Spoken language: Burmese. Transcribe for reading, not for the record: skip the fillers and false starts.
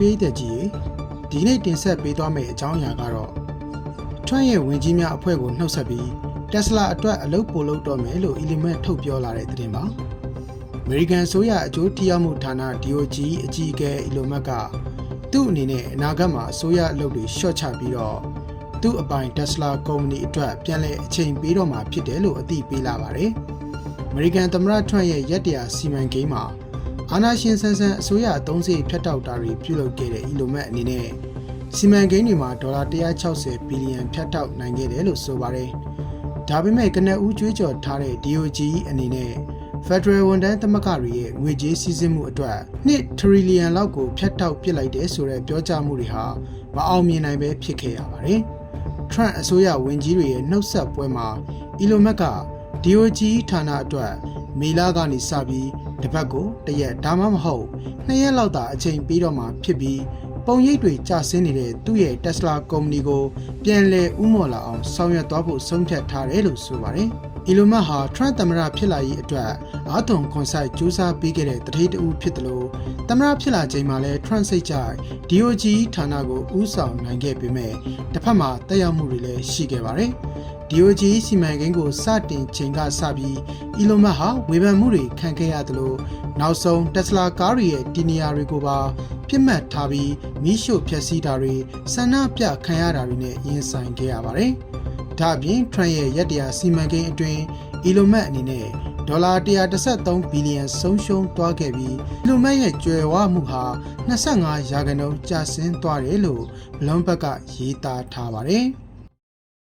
ပေးတဲ့ကြီးဒီနေ့တင်ဆက်ပေးသွားမယ့်အကြောင်းအရာကတော့ထွန်းရဲ့ဝင်ကြီးများအဖွဲ့ကိုနှုတ်ဆက်ပြီး Tesla အတွက်အလုပ်ပို့လုပ်တော့မယ်လို့ Element ထုတ်ပြောလာတဲ့သတင်းပါ။ American ဆိုရအကျိုးထိရောက်မှုဌာန DOJ အကြီးအကဲ Element ကသူ့အနေနဲ့အနာဂတ်မှာအစိုးရအလုပ်တွေရှော့ချပြီးတော့သူ့အပိုင် Tesla ကုမ္ပဏီအတွက်ပြန်လည်အချိန်ပေးတော့မှာဖြစ်တယ်လို့အသိပေးလာပါတယ်။ American သမ္မတထွန်းရဲ့ရက်တရားစီမံကိန်းမှာအာဏာရှင်ဆန်းဆန်းအစိုးရအသုံးစရိတ်ဖြတ်တောက်တာတွေပြုလုပ်ခဲ့တဲ့ Element အနေနဲ့စီမံကိန်းတွေမှာဒေါ်လာ160ဘီလီယံဖြတ်တောက်နိုင်ခဲ့တယ်လို့ဆိုပါတယ်။ဒါပေမဲ့ကနဦးကြွေးကြော်ထားတဲ့ DOJ အနေနဲ့ Federal ဝန်ထမ်းသမဂ္ဂတွေရဲ့ငွေကြေးစည်းစိမ်မှုအတွက်2 trillion လောက်ကိုဖြတ်တောက်ပစ်လိုက်တယ်ဆိုတဲ့ပြောကြားမှုတွေဟာမအောင်မြင်နိုင်ပဲဖြစ်ခဲ့ရပါတယ်။ Trump အစိုးရဝန်ကြီးတွေရဲ့နှုတ်ဆက်ပွဲမှာ Element က DOJ ဌာနအတွက်မေလကနေစပြီးတစ်ပတ်ကိုတစ်ရက်ဒါမှမဟုတ်2ရက်လောက်သာအချိန်ပေးတော့မှာဖြစ်ပြီးပုံရိပ်တွေကျဆင်းနေတဲ့သူ့ရဲ့ Tesla ကုမ္ပဏီကိုပြန်လည်ဥမော်လာအောင်ဆောင်ရွက်သွားဖို့ဆုံးဖြတ်ထားတယ်လို့ဆိုပါတယ်။ Element ဟာ Trump သမ္မတဖြစ်လာရေးအတွက်အားသွန်ခွန်စိုက်ကြိုးစားပေးခဲ့တဲ့တတိတဦးဖြစ်တယ်လို့သမ္မတဖြစ်လာချိန်မှာလည်း Trump စိတ်ကြိုက် DOJ ဌာနကိုဦးဆောင်နိုင်ခဲ့ပေမဲ့တစ်ဖက်မှာတက်ရောက်မှုတွေလည်းရှိခဲ့ပါတယ်။ DOJ စီမံကိန်းကိုစတင်ချိန်ကစပြီး Element ဟာဝေဖန်မှုတွေခံခဲ့ရတယ်လို့နောက်ဆုံး Tesla ကားတွေရဲ့တီနီယာတွေကိုပါပြစ်မှတ်ထားပြီးမီးရှို့ဖျက်ဆီးတာတွေဆန္ဒပြခံရတာတွေနဲ့ရင်ဆိုင်ခဲ့ရပါတယ်။ဒါ့အပြင် Trump ရဲ့ရက်တရားစီမံကိန်းအတွင်း Element အနေနဲ့ဒေါ်လာ113ဘီလီယံဆုံးရှုံးသွားခဲ့ပြီး Element ရဲ့ကြွယ်ဝမှုဟာ25%ကျဆင်းသွားတယ်လို့ Bloomberg ကရေးသားထားပါတယ်။